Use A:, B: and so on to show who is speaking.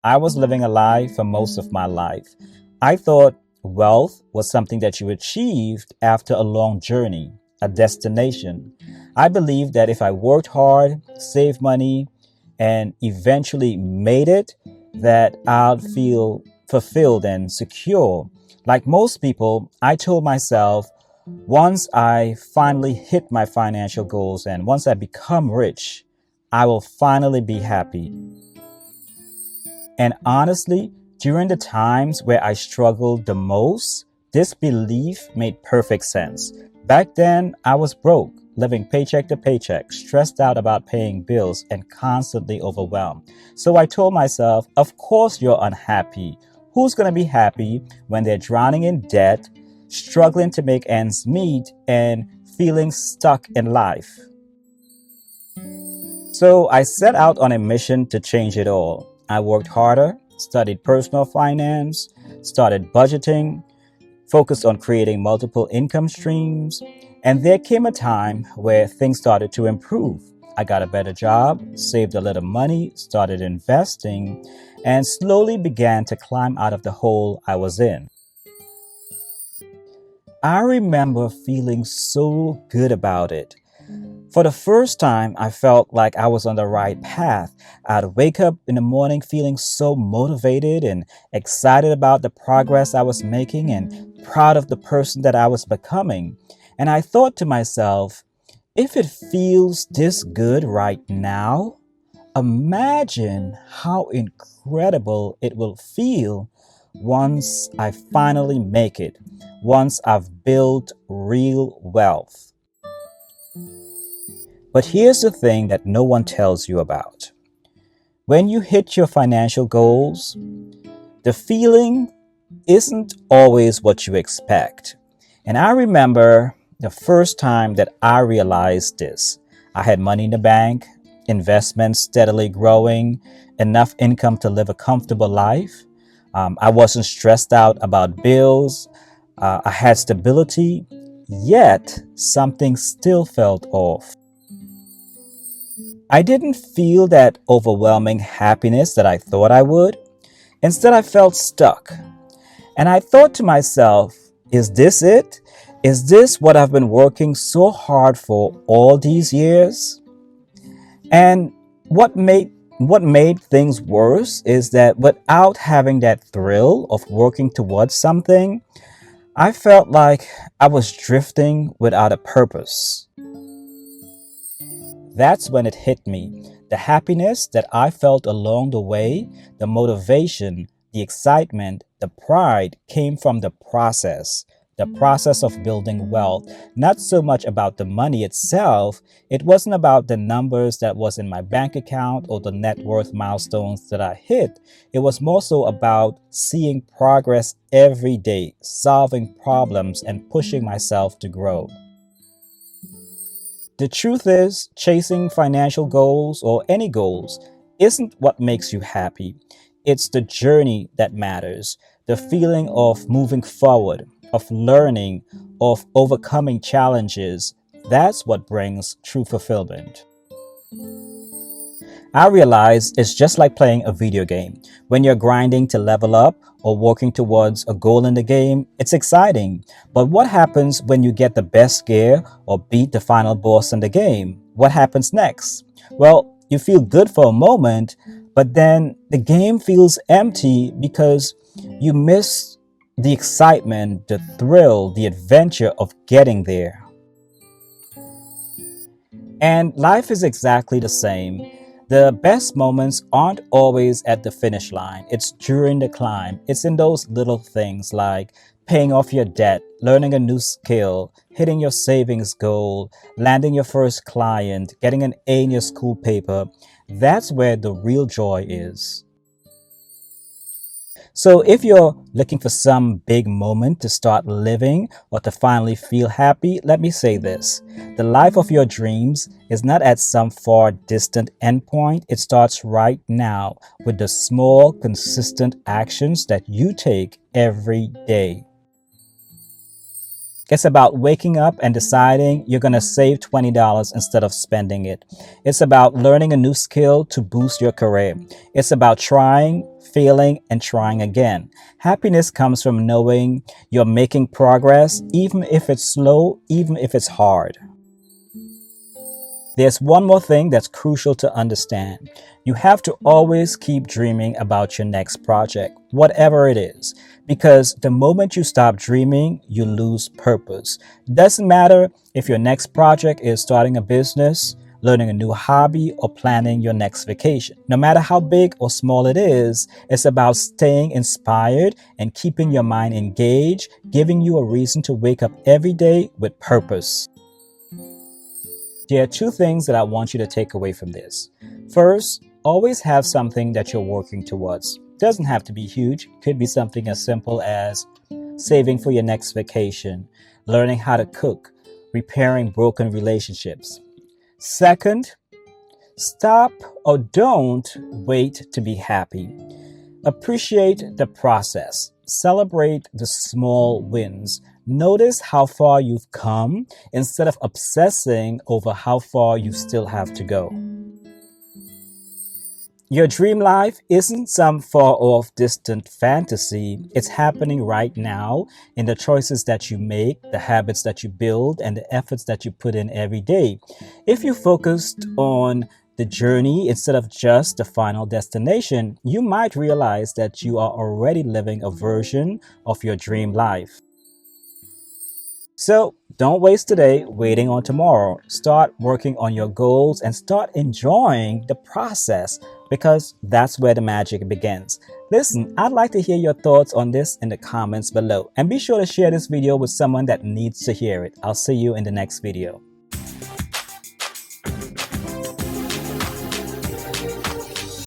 A: I was living a lie for most of my life. I thought wealth was something that you achieved after a long journey, a destination. I believed that if I worked hard, saved money, and eventually made it, that I'd feel fulfilled and secure. Like most people, I told myself once I finally hit my financial goals and once I become rich, I will finally be happy. And honestly, during the times where I struggled the most, this belief made perfect sense. Back then, I was broke, living paycheck to paycheck, stressed out about paying bills, and constantly overwhelmed. So I told myself, of course you're unhappy. Who's going to be happy when they're drowning in debt, struggling to make ends meet, and feeling stuck in life? So I set out on a mission to change it all. I worked harder, studied personal finance, started budgeting, focused on creating multiple income streams, and there came a time where things started to improve. I got a better job, saved a little money, started investing, and slowly began to climb out of the hole I was in. I remember feeling so good about it. For the first time, I felt like I was on the right path. I'd wake up in the morning feeling so motivated and excited about the progress I was making and proud of the person that I was becoming. And I thought to myself, if it feels this good right now, imagine how incredible it will feel once I finally make it, once I've built real wealth. But here's the thing that no one tells you about. When you hit your financial goals, the feeling isn't always what you expect. And I remember the first time that I realized this. I had money in the bank, investments steadily growing, enough income to live a comfortable life. I wasn't stressed out about bills. I had stability, yet something still felt off. I didn't feel that overwhelming happiness that I thought I would. Instead, I felt stuck. And I thought to myself, is this it? Is this what I've been working so hard for all these years? And what made things worse is that without having that thrill of working towards something, I felt like I was drifting without a purpose. That's when it hit me. The happiness that I felt along the way, the motivation, the excitement, the pride came from the process of building wealth. Not so much about the money itself. It wasn't about the numbers that was in my bank account or the net worth milestones that I hit. It was more so about seeing progress every day, solving problems, and pushing myself to grow. The truth is, chasing financial goals or any goals isn't what makes you happy. It's the journey that matters. The feeling of moving forward, of learning, of overcoming challenges. That's what brings true fulfillment. I realize it's just like playing a video game. When you're grinding to level up or working towards a goal in the game, it's exciting. But what happens when you get the best gear or beat the final boss in the game? What happens next? Well, you feel good for a moment, but then the game feels empty because you miss the excitement, the thrill, the adventure of getting there. And life is exactly the same. The best moments aren't always at the finish line. It's during the climb. It's in those little things like paying off your debt, learning a new skill, hitting your savings goal, landing your first client, getting an A in your school paper. That's where the real joy is. So, if you're looking for some big moment to start living or to finally feel happy, let me say this. The life of your dreams is not at some far distant endpoint. It starts right now with the small, consistent actions that you take every day. It's about waking up and deciding you're going to save $20 instead of spending it. It's about learning a new skill to boost your career. It's about trying, failing, and trying again. Happiness comes from knowing you're making progress, even if it's slow, even if it's hard. There's one more thing that's crucial to understand. You have to always keep dreaming about your next project, whatever it is, because the moment you stop dreaming, you lose purpose. Doesn't matter if your next project is starting a business, learning a new hobby, or planning your next vacation. No matter how big or small it is, it's about staying inspired and keeping your mind engaged, giving you a reason to wake up every day with purpose. There are two things that I want you to take away from this. First, always have something that you're working towards. Doesn't have to be huge. Could be something as simple as saving for your next vacation, learning how to cook, repairing broken relationships. Second, stop or don't wait to be happy. Appreciate the process. Celebrate the small wins. Notice how far you've come instead of obsessing over how far you still have to go. Your dream life isn't some far off distant fantasy. It's happening right now in the choices that you make, the habits that you build, and the efforts that you put in every day. If you focused on the journey instead of just the final destination, you might realize that you are already living a version of your dream life. So don't waste today waiting on tomorrow. Start working on your goals and start enjoying the process, because that's where the magic begins. Listen, I'd like to hear your thoughts on this in the comments below, and be sure to share this video with someone that needs to hear it. I'll see you in the next video.